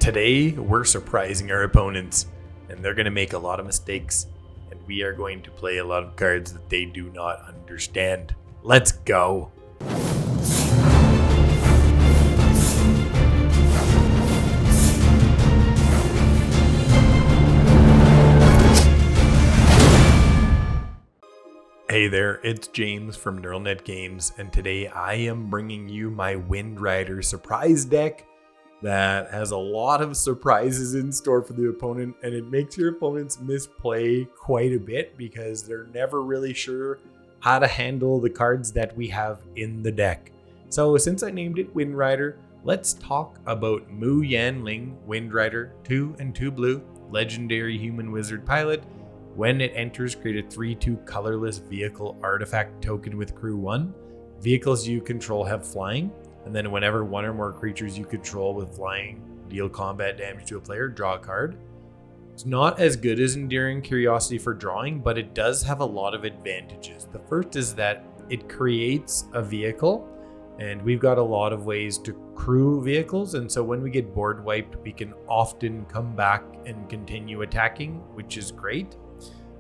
Today, we're surprising our opponents, and they're going to make a lot of mistakes, and we are going to play a lot of cards that they do not understand. Let's go! Hey there, it's James from NeuralNet Games, and today I am bringing you my Wind Rider surprise deck that has a lot of surprises in store for the opponent, and it makes your opponents misplay quite a bit because they're never really sure how to handle the cards that we have in the deck. So since I named it Wind Rider, let's talk about Mu Yanling Wind Rider, 2 and 2 blue, legendary human wizard pilot. When it enters, create a 3/2 colorless vehicle artifact token with crew 1. Vehicles you control have flying, and then whenever one or more creatures you control with flying deal combat damage to a player, draw a card. It's not as good as Enduring Curiosity for drawing, but it does have a lot of advantages. The first is that it creates a vehicle, and we've got a lot of ways to crew vehicles, and so when we get board wiped, we can often come back and continue attacking, which is great.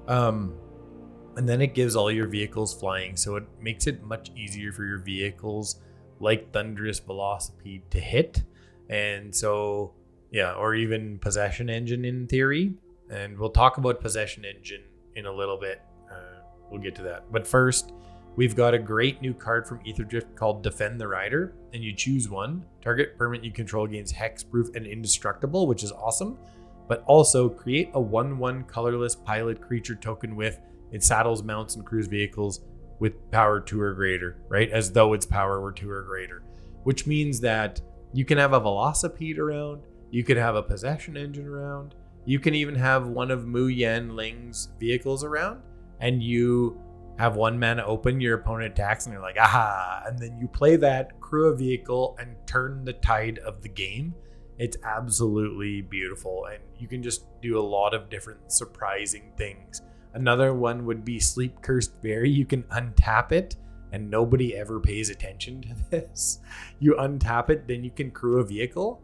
And then it gives all your vehicles flying, so it makes it much easier for your vehicles like Thunderous Velocipede to hit. And so, yeah, or even Possession Engine in theory. And we'll talk about Possession Engine in a little bit. We'll get to that. But first, we've got a great new card from Aetherdrift called Defend the Rider, and you choose one. Target permanent you control gains hexproof and indestructible, which is awesome. But also create a 1/1 colorless pilot creature token with it saddles, mounts, and crews vehicles with power 2 or greater, right? As though its power were 2 or greater, which means that you can have a Velocipede around, you could have a Possession Engine around, you can even have one of Mu Yanling's vehicles around, and you have 1 mana open, your opponent attacks, and you're like, aha, and then you play that, crew a vehicle, and turn the tide of the game. It's absolutely beautiful, and you can just do a lot of different surprising things. Another one would be Sleep Cursed Berry. You can untap it, and nobody ever pays attention to this. You untap it, then you can crew a vehicle,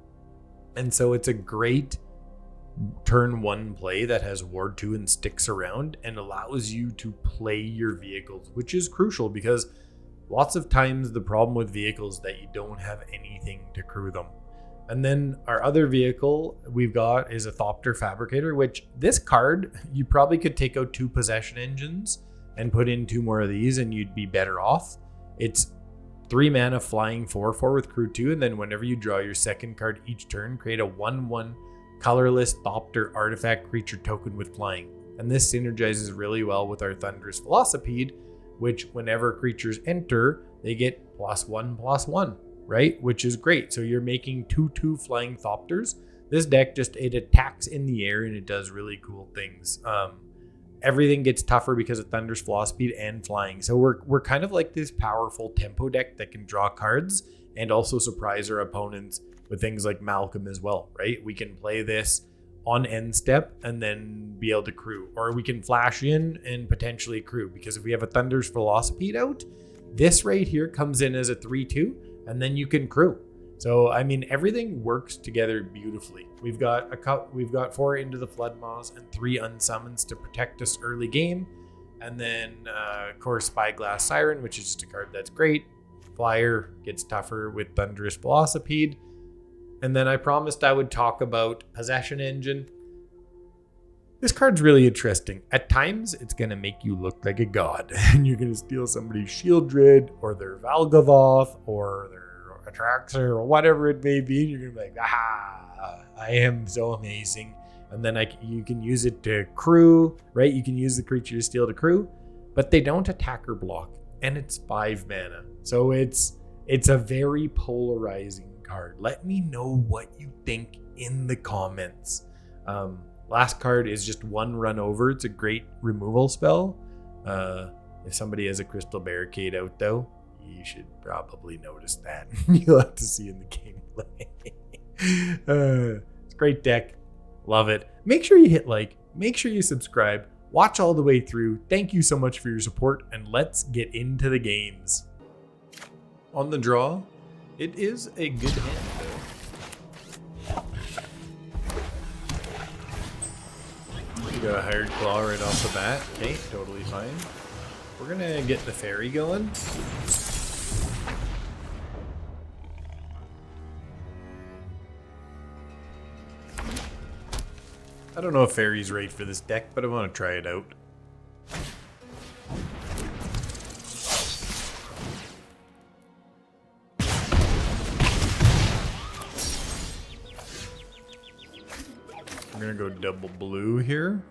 and so it's a great turn 1 play that has Ward 2 and sticks around and allows you to play your vehicles, which is crucial because lots of times the problem with vehicles is that you don't have anything to crew them. And then our other vehicle we've got is a Thopter Fabricator, which this card, you probably could take out 2 Possession Engines and put in 2 more of these and you'd be better off. It's 3 mana flying 4/4 with crew 2, and then whenever you draw your second card each turn, create a 1/1 colorless Thopter artifact creature token with flying. And this synergizes really well with our Thunderous Velocipede, which whenever creatures enter, they get +1/+1. Right? Which is great. So you're making 2/2 flying Thopters. This deck it attacks in the air and it does really cool things. Everything gets tougher because of Thunderous Velocipede and flying. So we're kind of like this powerful tempo deck that can draw cards and also surprise our opponents with things like Malcolm as well, right? We can play this on end step and then be able to crew, or we can flash in and potentially crew, because if we have a Thunderous Velocipede out, this right here comes in as a 3/2. And then you can crew. So I mean, everything works together beautifully. We've got 4 Into the Floodmaws and 3 Unsummons to protect us early game, and then of course Spyglass Siren, which is just a card that's great. Flyer gets tougher with Thunderous Velocipede, and then I promised I would talk about Possession Engine. This card's really interesting. At times, it's going to make you look like a god, and you're going to steal somebody's Shieldred, or their Valgavoth, or their Atraxer, or whatever it may be. You're going to be like, aha, I am so amazing. And then you can use it to crew, right? You can use the creature to steal to crew, but they don't attack or block, and it's 5 mana. So it's a very polarizing card. Let me know what you think in the comments. Last card is just 1 run over. It's a great removal spell. If somebody has a Crystal Barricade out though, you should probably notice that. You'll have to see in the gameplay. It's a great deck. Love it. Make sure you hit like. Make sure you subscribe. Watch all the way through. Thank you so much for your support, and let's get into the games. On the draw, it is a good hand though. Got a hired claw right off the bat. Okay, totally fine. We're gonna get the ferry going. I don't know if ferry's right for this deck, but I want to try it out. I'm gonna go double blue here.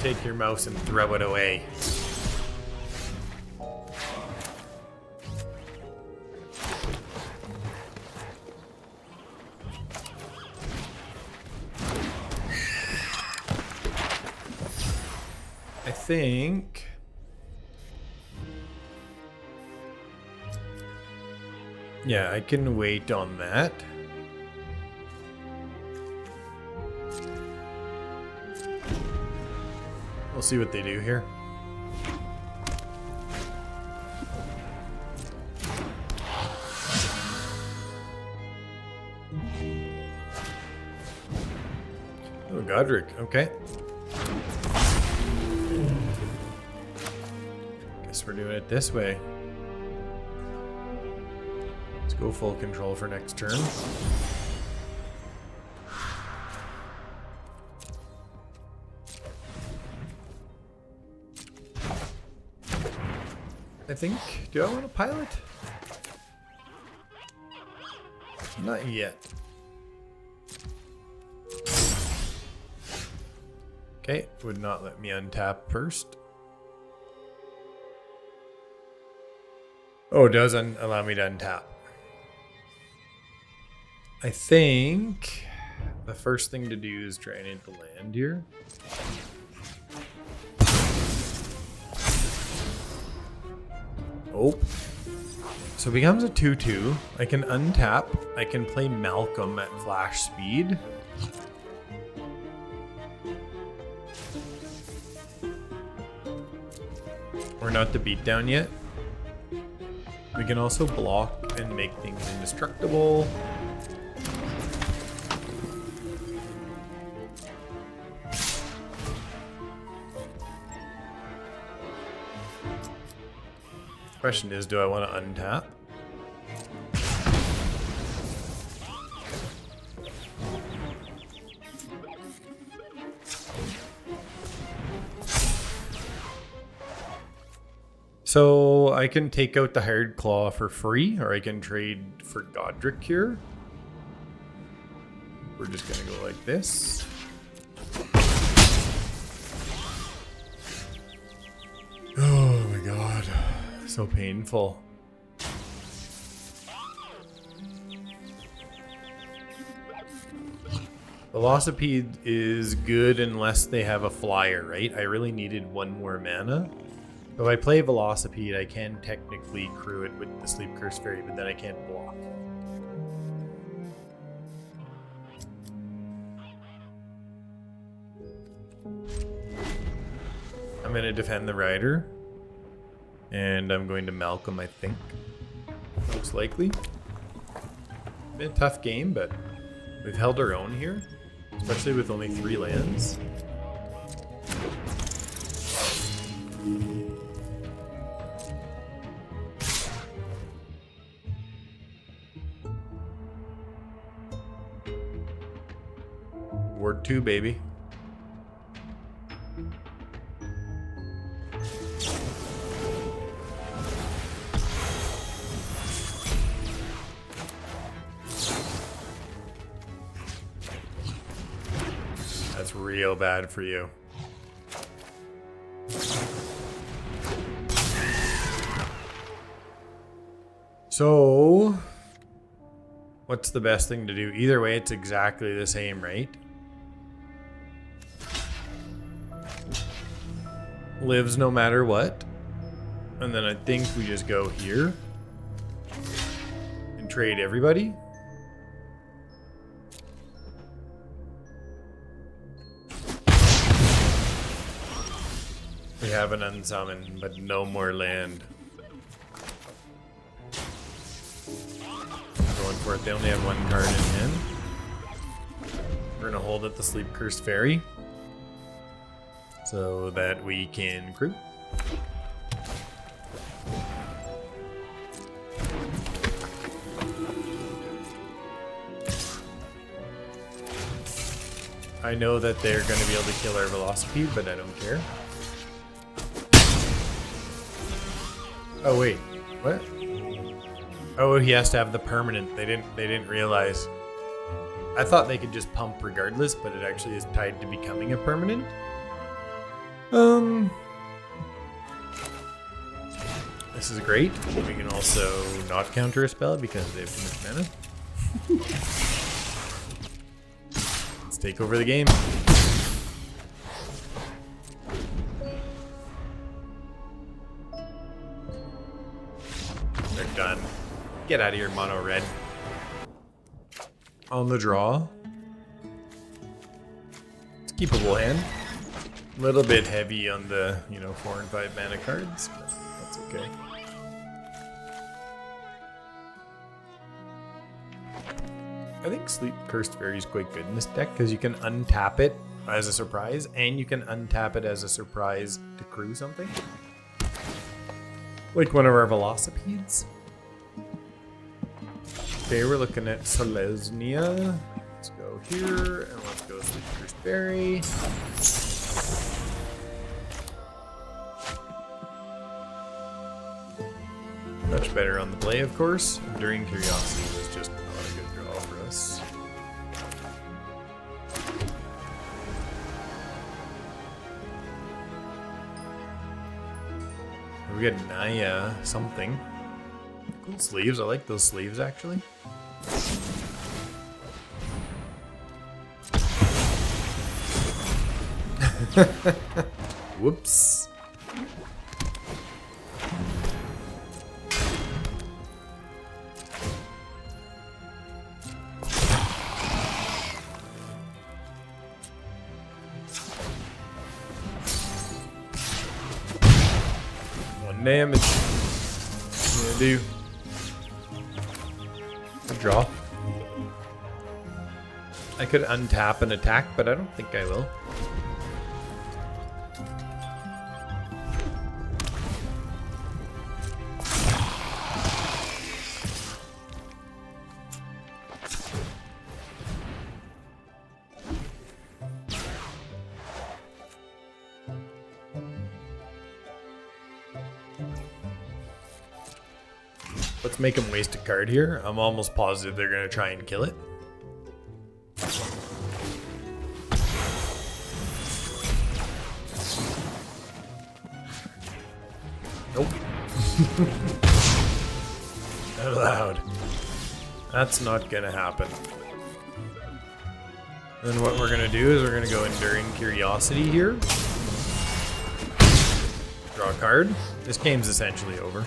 Take your mouse and throw it away. I think yeah, I can wait on that. We'll see what they do here. Oh, Godric, okay. Guess we're doing it this way. Let's go full control for next turn. I think. Do I want to pilot? Not yet. Okay, would not let me untap first. Oh, it does allow me to untap. I think the first thing to do is try and hit the land here. Oh. So it becomes a 2-2. I can untap. I can play Malcolm at flash speed. We're not the beatdown yet. We can also block and make things indestructible. Question is, do I want to untap? So I can take out the hired claw for free, or I can trade for Godric here. We're just gonna go like this. Oh my god. So painful. Velocipede is good unless they have a flyer, right? I really needed one more mana. If I play Velocipede, I can technically crew it with the Sleep Curse Fairy, but then I can't block. I'm going to defend the Rider. And I'm going to Malcolm, I think. Most likely. Been a tough game, but we've held our own here. Especially with only 3 lands. Ward 2, baby. That's real bad for you. So, what's the best thing to do? Either way, it's exactly the same, right? Lives no matter what. And then I think we just go here and trade everybody. We have an unsummoned, but no more land. Going for it. They only have one card in hand. We're gonna hold at the Sleep Cursed Fairy so that we can crew. I know that they're going to be able to kill our Velocipede, but I don't care. Oh wait, what? Oh, he has to have the permanent. They didn't realize. I thought they could just pump regardless, but it actually is tied to becoming a permanent. This is great. We can also not counter a spell because they have too much mana. Let's take over the game. They're done. Get out of here, mono red. On the draw. It's a keepable hand. A little bit heavy on the, 4 and 5 mana cards, but that's okay. I think Sleep Cursed Fairy is quite good in this deck because you can untap it as a surprise, and you can untap it as a surprise to crew something. Like one of our Velocipedes. Okay, we're looking at Selesnya. Let's go here, and let's go Sleep Cursed Fairy. Much better on the play, of course. Enduring Curiosity was just not a good draw for us. We got Naya something. Cool sleeves. I like those sleeves actually. Whoops. One damage. Gonna do. Good draw. I could untap and attack, but I don't think I will. Let's make him waste a card here. I'm almost positive they're going to try and kill it. Nope. Not allowed. That's not going to happen. Then what we're going to do is we're going to go Enduring Curiosity here. Draw a card. This game's essentially over.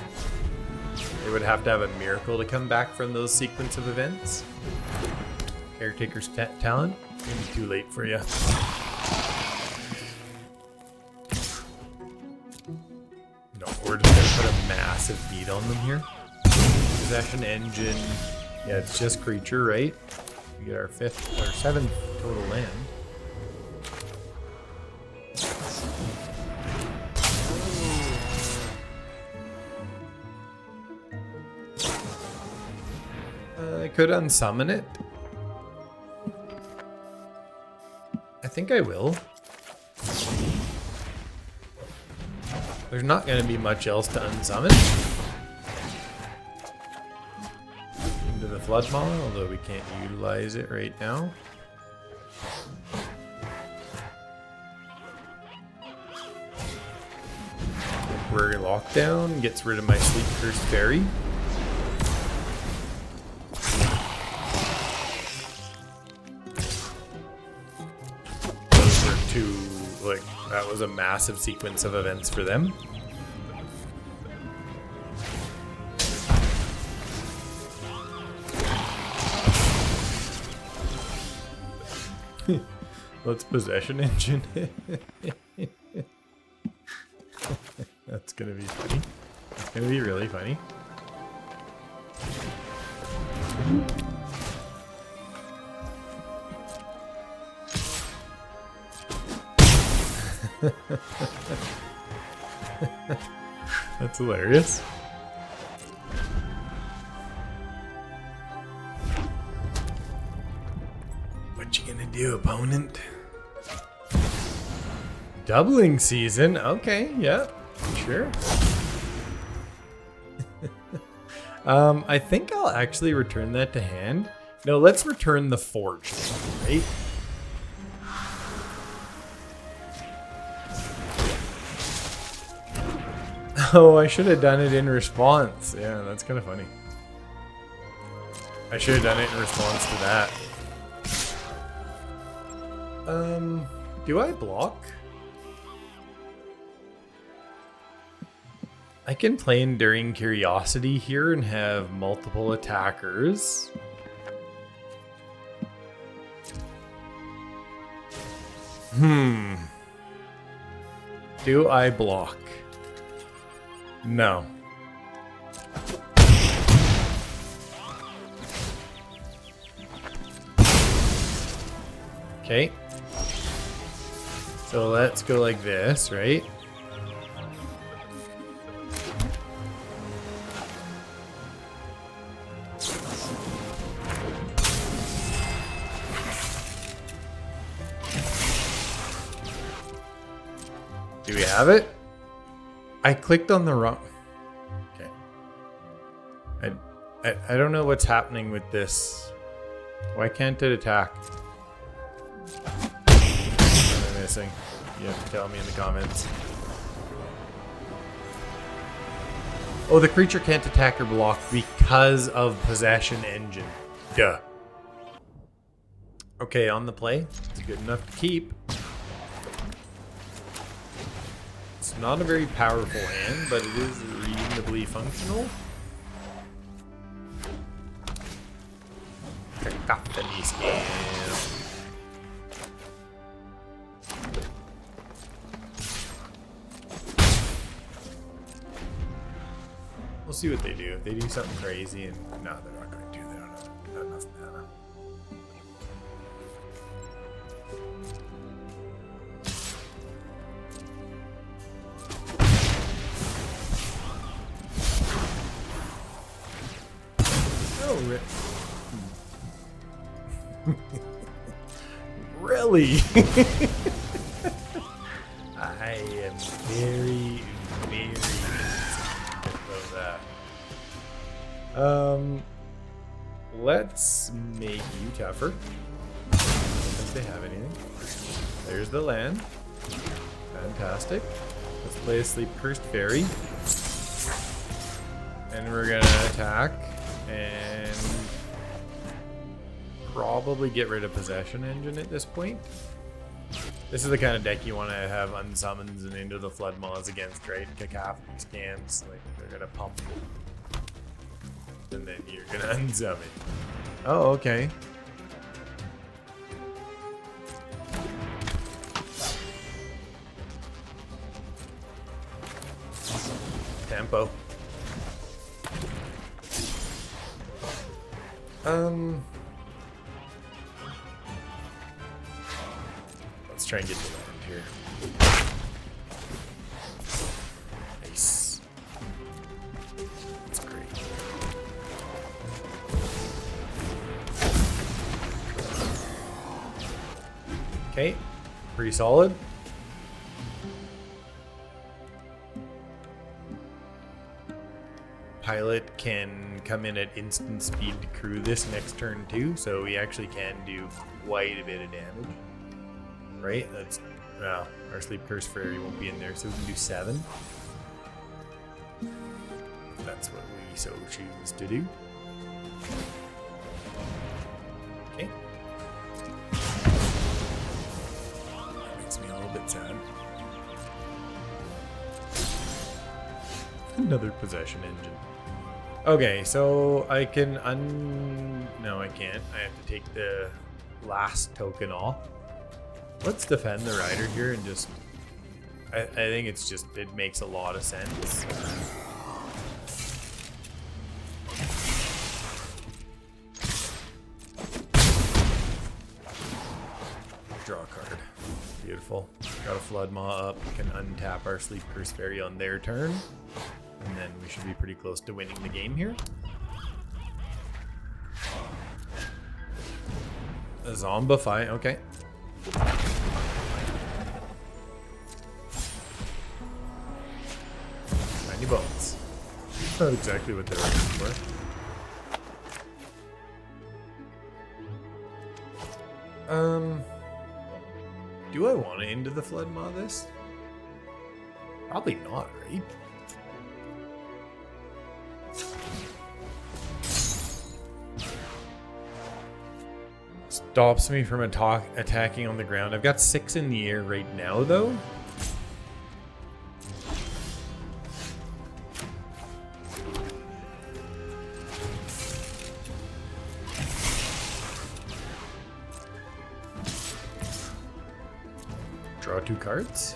They would have to have a miracle to come back from those sequence of events. Caretaker's talent. Maybe too late for you. No, we're just gonna put a massive beat on them here. Possession Engine. Yeah, it's just creature, right? We get our 7th total land. I could unsummon it. I think I will. There's not going to be much else to unsummon. Into the Flood Mauler, although we can't utilize it right now. Temporary Lockdown gets rid of my Sleep Cursed Fairy. like that was a massive sequence of events for them. Let's possession engine. That's gonna be funny. It's gonna be really funny. That's hilarious. What you gonna do, opponent? Doubling season? Okay, yeah, sure. I think I'll actually return that to hand. No, let's return the forge, right? Oh, I should have done it in response. Yeah, that's kind of funny. I should have done it in response to that. Do I block? I can play Enduring Curiosity here and have multiple attackers. Do I block? No. Okay. So let's go like this, right? Do we have it? I clicked on the wrong... Okay. I don't know what's happening with this. Why can't it attack? What am I missing? You have to tell me in the comments. Oh, the creature can't attack or block because of Possession Engine. Duh. Okay, on the play. It's good enough to keep. It's not a very powerful hand, but it is reasonably functional. Cacophony Scam. We'll see what they do. If they do something crazy, and no, they're not going to do that. Not enough mana. Oh, really? I am very, very of that. Let's make you tougher. If they have anything. There's the land. Fantastic. Let's play a Sleep Cursed Fairy. And we're gonna attack and probably get rid of Possession Engine at this point. This is the kind of deck you want to have unsummons and Into the Flood Maws against, right? Cacophony Scams, like they're gonna pump, and then you're gonna unsummon. Oh, okay. Tempo. Let's try and get to land here. Nice. That's great. Okay, pretty solid. Pilot can come in at instant speed to crew this next turn too, so we actually can do quite a bit of damage. Right? That's well, our Sleep Curse Fairy won't be in there, so we can do 7. That's what we so choose to do. Okay. That makes me a little bit bit sad. Another possession engine. Okay, so I can no, I can't. I have to take the last token off. Let's defend the rider here and just... I think it's just, it makes a lot of sense. Draw a card. Beautiful. Got a Flood Maw up. Can untap our Sleep Curse Fairy on their turn. And then we should be pretty close to winning the game here. A Zombify, okay. Tiny bones. Not exactly what they're looking for. Do I want to into the Flood Maw this? Probably not, right? Stops me from attacking on the ground. I've got 6 in the air right now, though. Draw 2 cards.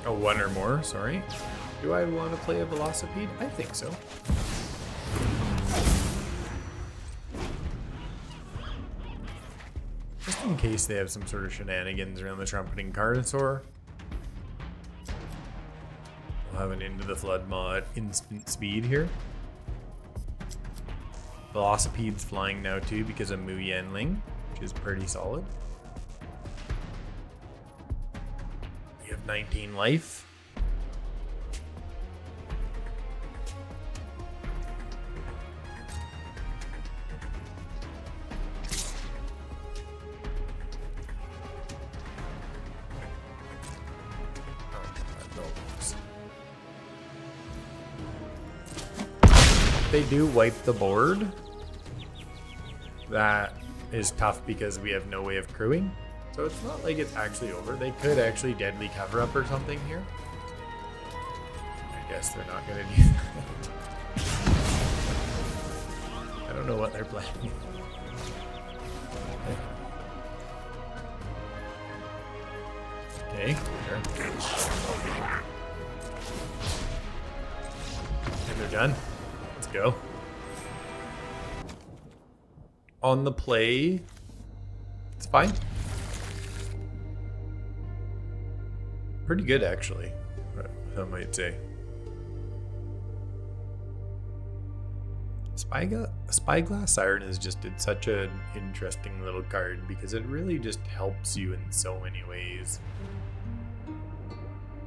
Oh, 1 or more, sorry. Do I want to play a Velocipede? I think so. Just in case they have some sort of shenanigans around the Trumpeting Carnosaur. We'll have an Into the Flood Maw at instant speed here. Velocipede's flying now too because of Mu Yanling, which is pretty solid. We have 19 life. They do wipe the board. That is tough because we have no way of crewing. So it's not like it's actually over. They could actually deadly cover up or something here. I guess they're not going to do that. I don't know what they're planning. Okay, sure. And they're done. Let's go. On the play, it's fine. Pretty good, actually, I might say. Spyglass Siren is just such an interesting little card because it really just helps you in so many ways.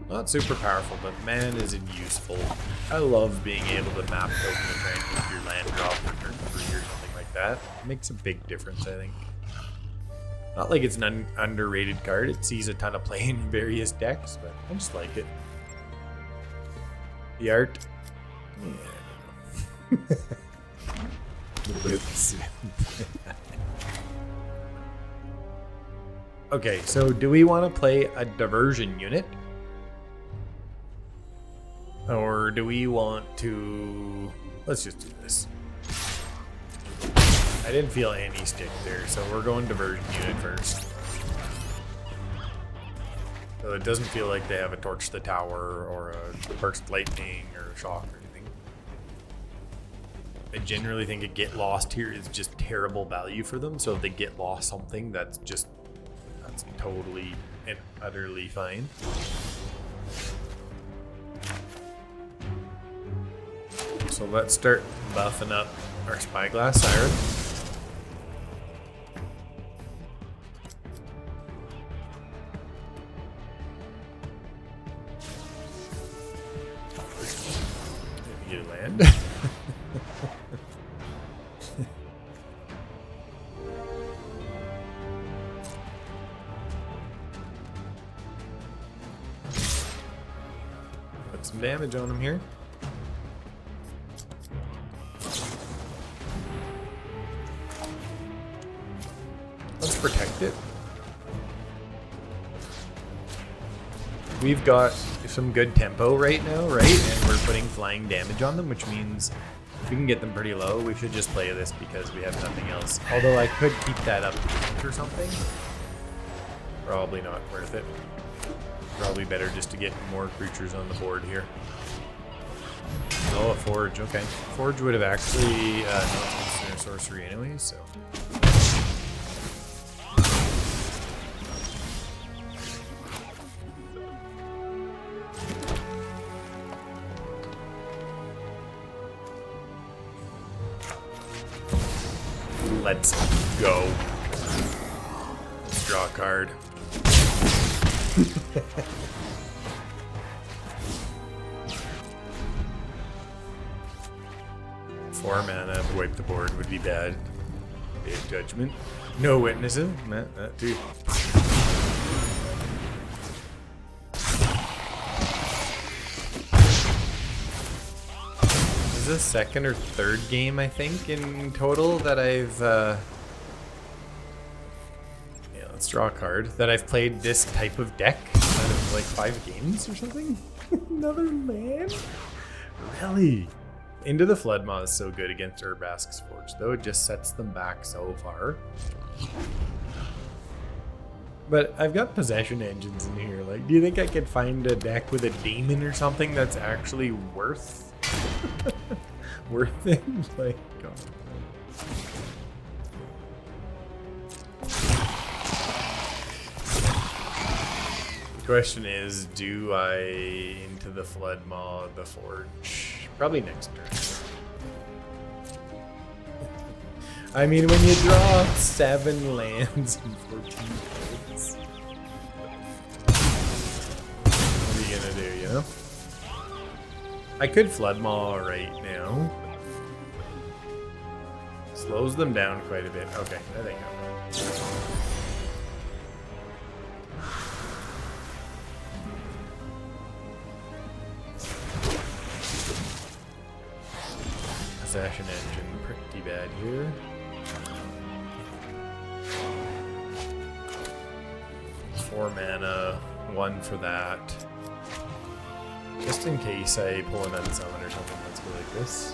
Not super powerful, but man, is it useful. I love being able to map token the train with your land drop for turn 3 or something like that. It makes a big difference, I think. Not like it's an underrated card. It sees a ton of play in various decks, but I just like it. The art. Yeah, I don't know. Okay, so do we want to play a diversion unit? Or do we want to... Let's just do this. I didn't feel any stick there, so we're going diversion unit first. So it doesn't feel like they have a Torch the Tower or a Burst Lightning or a Shock or anything. I generally think a Get Lost here is just terrible value for them, so if they get lost something, that's totally and utterly fine. So let's start buffing up our Spyglass Siren. You land. Put some damage on him here. protect it. We've got some good tempo right now, right? And we're putting flying damage on them, which means we can get them pretty low. We should just play this because we have nothing else. Although I could keep that up or something. Probably not worth it. Probably better just to get more creatures on the board here. Oh, a forge. Okay. Forge would have actually not considered sorcery anyway, so. Let's go. Let's draw a card. 4 mana, wipe the board would be bad. Big judgment. No witnesses. That too. This is the second or third game, I think, in total that I've yeah, let's draw a card. That I've played this type of deck out of like 5 games or something. Another land? Really? Into the Floodmaw is so good against Urbask's Forge, though. It just sets them back so far. But I've got possession engines in here. Like, do you think I could find a deck with a demon or something that's actually worth worth it? Like, God. The question is, do I into the Floodmaw the Forge? Probably next turn. I mean, when you draw 7 lands and 14 cards, what are you gonna do, you know? I could Floodmaw right now. Slows them down quite a bit. Okay, I think I will. Possession engine, pretty bad here. Four mana, 1 for that. Just in case I pull an unsummon or something, let's go like this.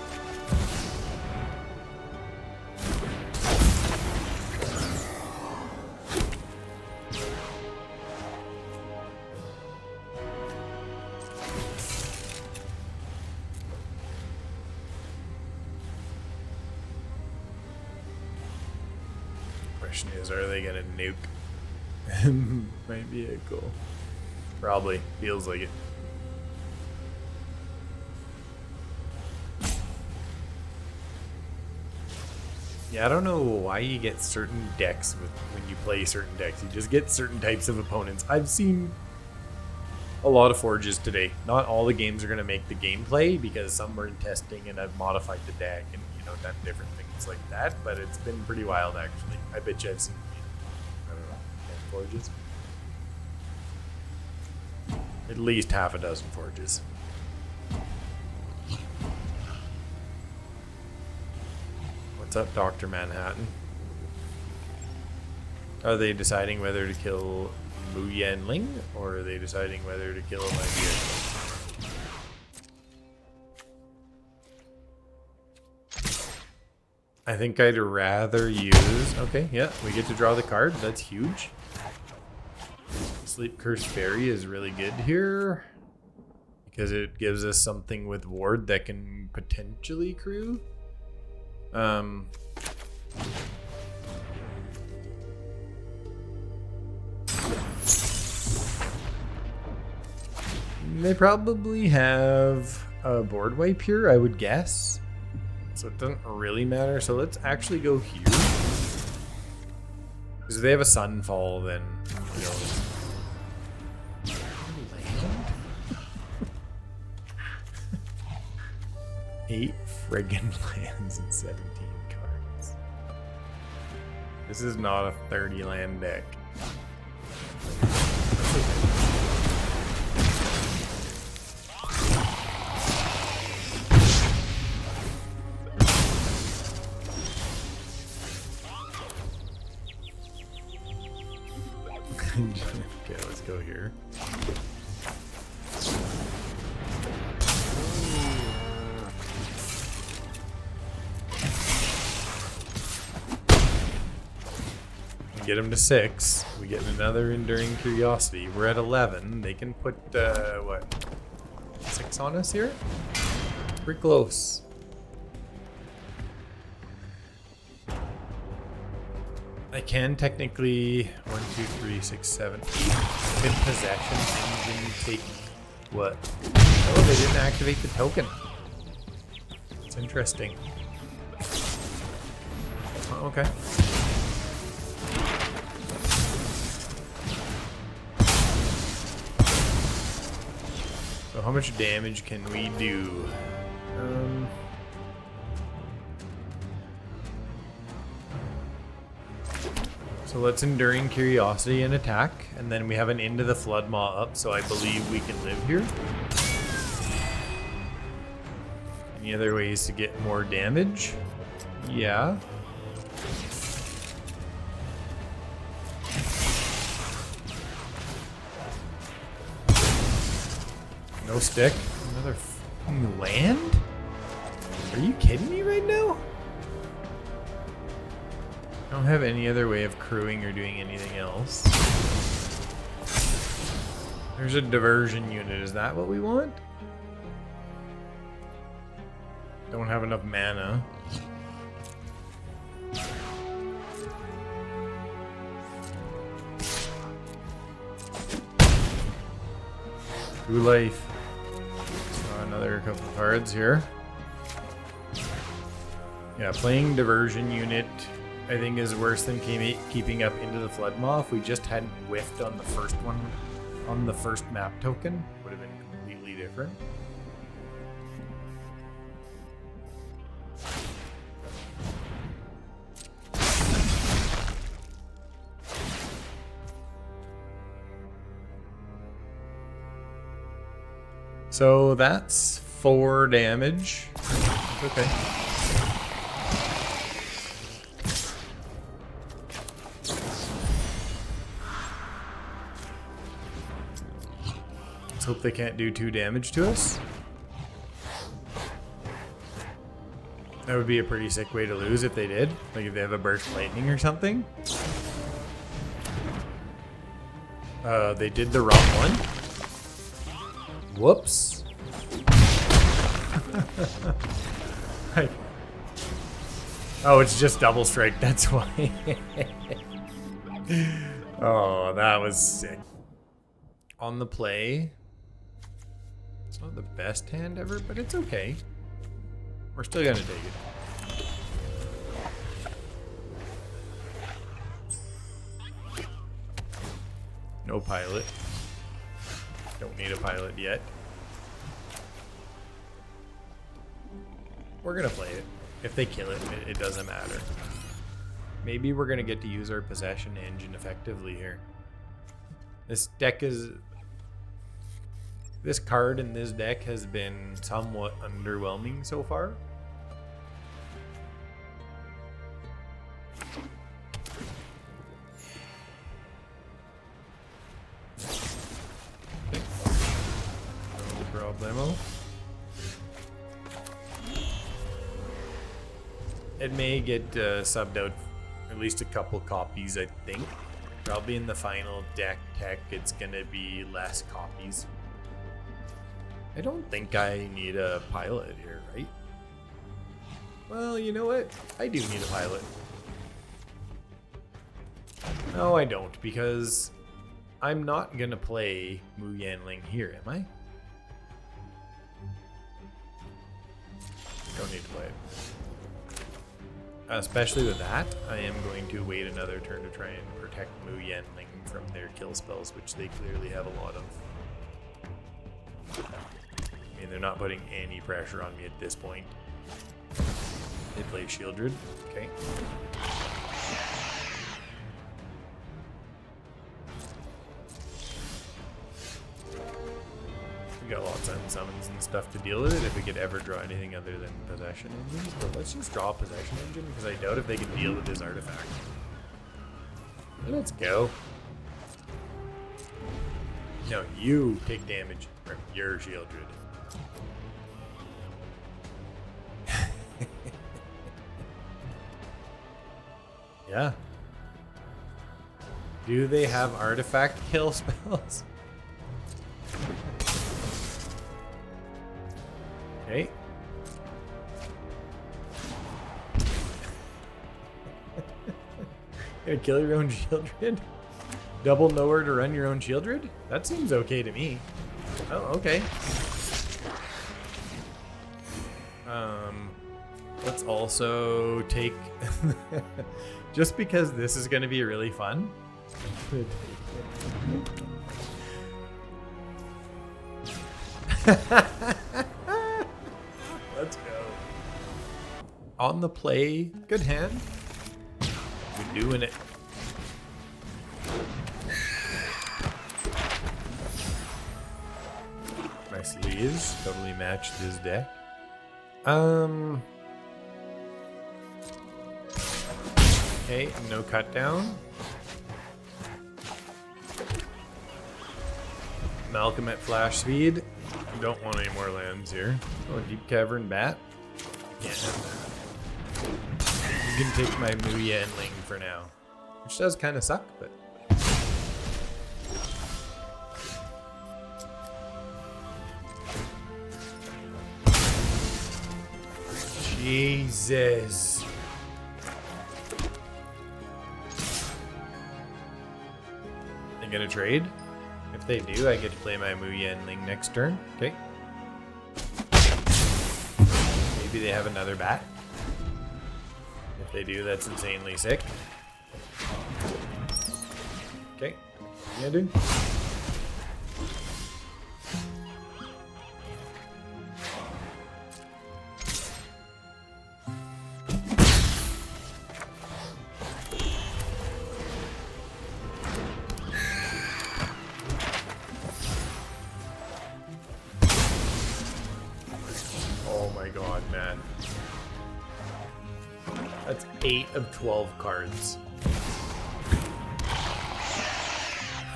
Question is, are they gonna nuke? My vehicle. Probably. Feels like it. Yeah, I don't know why you get certain decks when you play certain decks. You just get certain types of opponents. I've seen a lot of forges today. Not all the games are going to make the gameplay because some were in testing and I've modified the deck and, you know, done different things like that. But it's been pretty wild, actually. I bet you I've seen, I don't know, 10 forges. At least half a dozen forges. What's up, Dr. Manhattan? Are they deciding whether to kill Mu Yan Ling, or are they deciding whether to kill my vehicle? I think I'd rather use... Okay, yeah, we get to draw the card. That's huge. Sleep Cursed Fairy is really good here because it gives us something with ward that can potentially crew. They probably have a board wipe here, I would guess. So it doesn't really matter. So let's actually go here. Because if they have a Sunfall, then, you know... 8 friggin' lands and 17 cards. This is not a 30 land deck. Okay, let's go here. Get him to 6. We get another Enduring Curiosity. We're at 11. They can put, what? 6 on us here? We're close. I can technically 1, 2, 3, 6, 7, 8. With possession engine take what? Oh, they didn't activate the token. It's interesting. Oh, okay. So how much damage can we do? So let's Enduring Curiosity and attack, and then we have an Into the Flood Maw up, so I believe we can live here. Any other ways to get more damage? Yeah. No stick. Another fucking land? Are you kidding me right now? I don't have any other way of crewing or doing anything else. There's a diversion unit. Is that what we want? Don't have enough mana. True life. Another couple of cards here. Yeah, playing diversion unit I think is worse than keeping up Into the Flood Maw. If we just hadn't whiffed on the first one, on the first map token, would have been completely different. So that's 4 damage. Okay. Let's hope they can't do 2 damage to us. That would be a pretty sick way to lose if they did. Like if they have a burst lightning or something. They did the wrong one. Whoops. Right. Oh, it's just double strike, that's why. Oh, that was sick. On the play. It's not the best hand ever, but it's okay. We're still gonna take it. No pilot. Don't need a pilot yet. We're gonna play it. If they kill it, it doesn't matter. Maybe we're gonna get to use our possession engine effectively here. This deck is... This card in this deck has been somewhat underwhelming so far. No problemo. It may get subbed out at least a couple copies, I think. Probably in the final deck tech, it's gonna be less copies. I don't think I need a pilot here, right? Well, you know what? I do need a pilot. No, I don't, because I'm not gonna play Mu Yanling here, am I? Don't need to play it. Especially with that, I am going to wait another turn to try and protect Mu Yanling from their kill spells, which they clearly have a lot of. I mean, they're not putting any pressure on me at this point. They play Shieldred. Okay. We got lots of summons and stuff to deal with it if we could ever draw anything other than possession engines. But let's just draw a possession engine because I doubt if they can deal with this artifact. Let's go. No, you take damage from your Shieldred. Yeah. Do they have artifact kill spells? Okay. Gonna kill your own Shieldred? Double nowhere to run your own Shieldred? That seems okay to me. Oh, okay. Let's also take... just because this is gonna be really fun. Let's go. On the play, good hand. We're doing it. My sleeves totally matched his deck. Okay, no cut down. Malcolm at flash speed. Don't want any more lands here. Oh, Deep Cavern Bat. Can't have that. You can take my Muya and Ling for now. Which does kind of suck, but... Jesus. They gonna trade? If they do, I get to play my Muya and Ling next turn. Okay. Maybe they have another bat. If they do, that's insanely sick. Okay. Yeah, dude. Oh my god, man. That's 8 of 12 cards.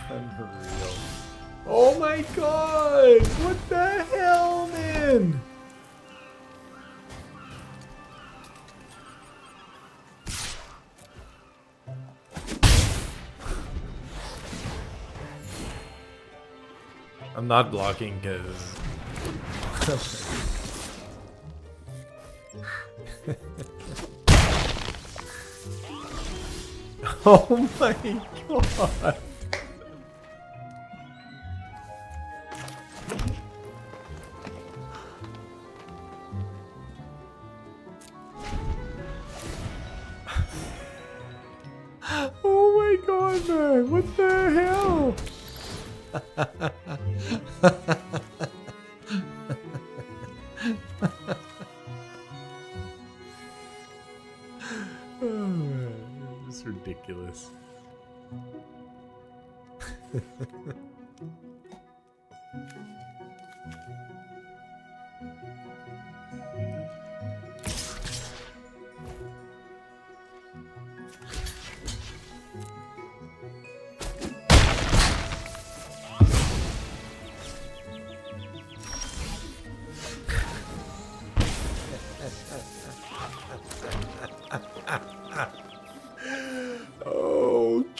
Unreal. Oh my god! What the hell, man? I'm not blocking because... Oh my god. Oh my god, man. What the hell? Oh, man. It's ridiculous.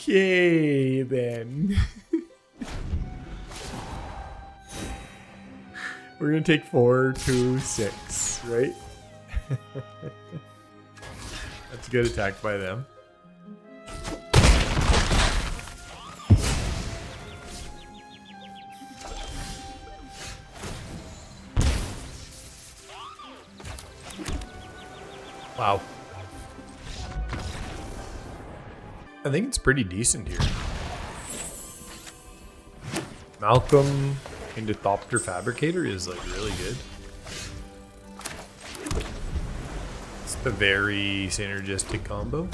Okay, then. We're gonna take 4, 2, 6, right? That's a good attack by them. Wow. I think it's pretty decent here. Malcolm into Thopter Fabricator is like really good. It's a very synergistic combo.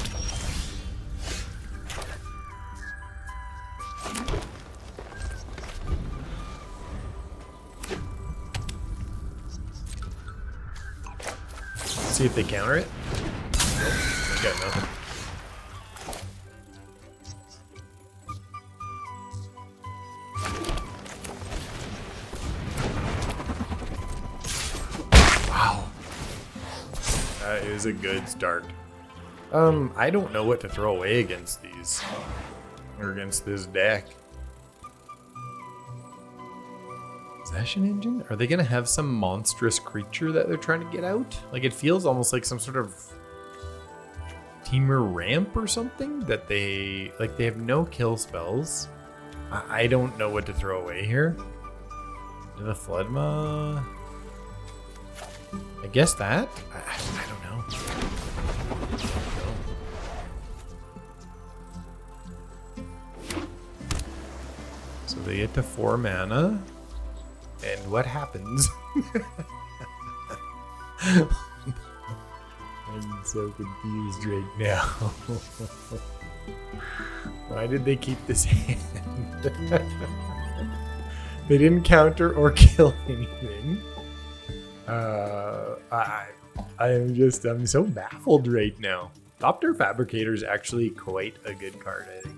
See if they counter it. Nope, I got nothing. is a good start. I don't know what to throw away against these. Or against this deck. Possession engine? Are they gonna have some monstrous creature that they're trying to get out? Like, it feels almost like some sort of Teamer ramp or something that they have no kill spells. I don't know what to throw away here. The Floodma. I guess that. I don't know. So they get to 4 mana. And what happens? I'm so confused right now. Why did they keep this hand? They didn't counter or kill anything. I'm so baffled right now. Thopter Fabricator is actually quite a good card, I think.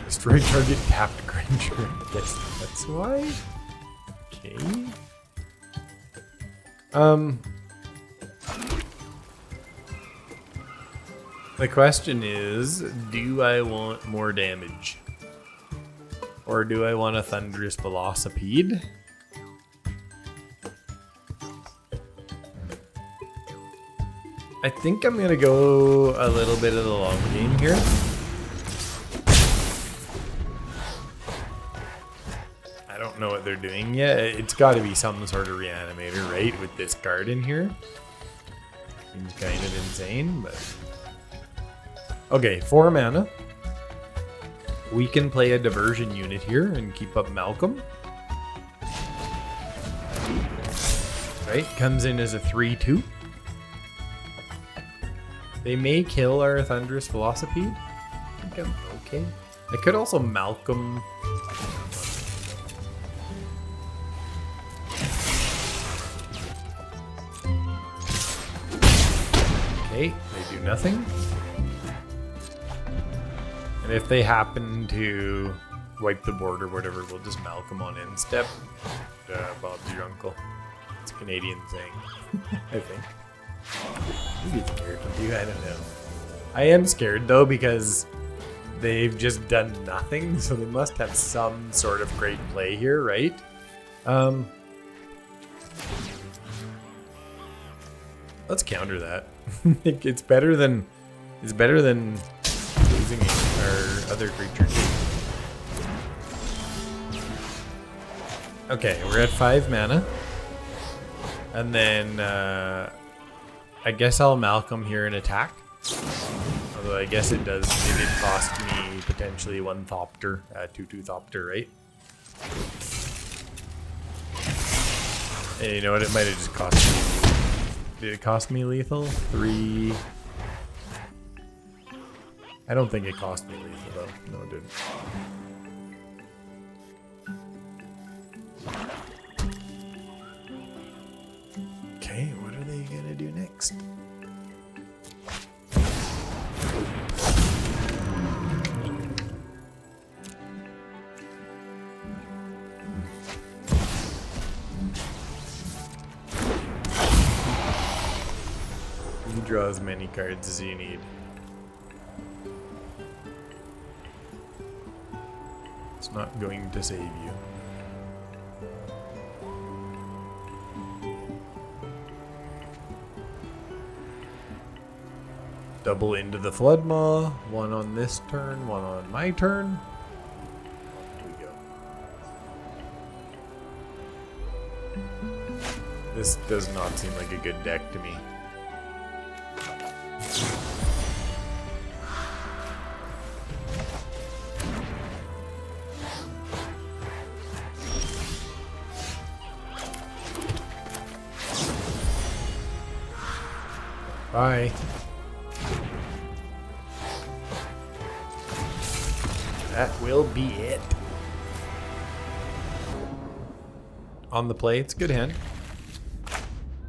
Destroy target tapped creature. I guess that's why. Okay. The question is, do I want more damage? Or do I want a Thunderous Velocipede? I think I'm gonna go a little bit of the long game here. I don't know what they're doing yet. It's got to be some sort of reanimator, right? With this card in here. Seems kind of insane, but... Okay, 4 mana. We can play a diversion unit here and keep up Malcolm. Right, comes in as a 3/2. They may kill our Thunderous Velocipede. I think I'm okay. I could also Malcolm. Okay, they do nothing. And if they happen to wipe the board or whatever, we'll just Malcolm on end step. Bob's your uncle. It's a Canadian thing, I think. You get scared, don't you? I don't know. I am scared though because they've just done nothing, so they must have some sort of great play here, right? Let's counter that. It's better than losing our other creature. Okay, we're at 5 mana. And then I guess I'll Malcolm here and attack. Although I guess it did cost me potentially 1 Thopter, 2/2 Thopter, right? And you know what? It might have just cost me. Did it cost me lethal? 3. I don't think it cost me lethal though. No, it didn't. Okay, what are they gonna do next? You draw as many cards as you need. It's not going to save you. Double into the Floodmaw. 1 on this turn, 1 on my turn. Here we go. This does not seem like a good deck to me. Bye. That will be it. On the play, it's a good hand.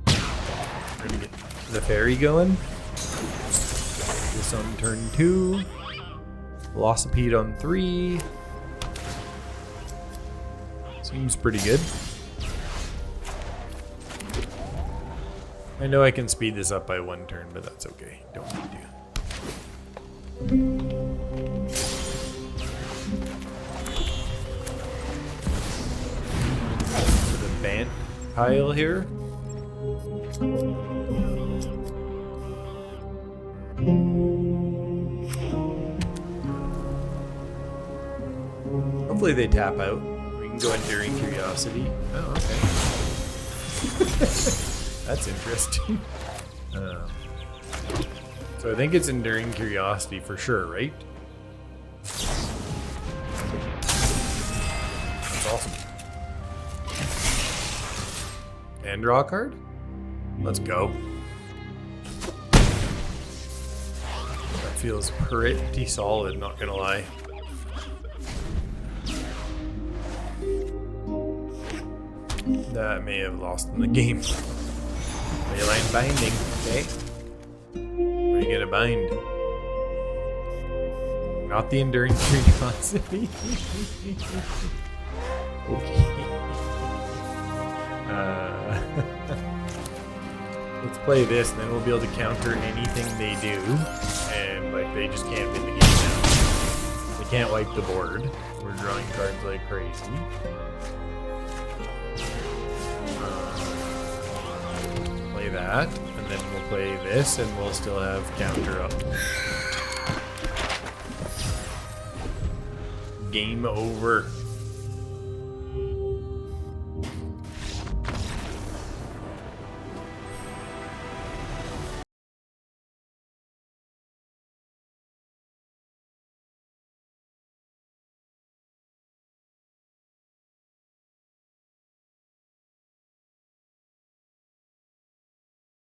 We're gonna get the fairy going. This on turn 2. Velocipede on 3. Seems pretty good. I know I can speed this up by 1 turn, but that's okay. Don't need to. For the Bant pile here. Hopefully they tap out. We can go Enduring Curiosity. Oh, okay. That's interesting. So I think it's Enduring Curiosity for sure, right? That's awesome. And draw a card? Let's go. That feels pretty solid, not gonna lie. That may have lost in the game. Leyline Binding, okay. What do you get a bind? Not the Enduring Curiosity. Okay. Let's play this, and then we'll be able to counter anything they do. And like they just can't win the game now. They can't wipe the board. We're drawing cards like crazy. Play that, and then we'll play this, and we'll still have counter up. Game over.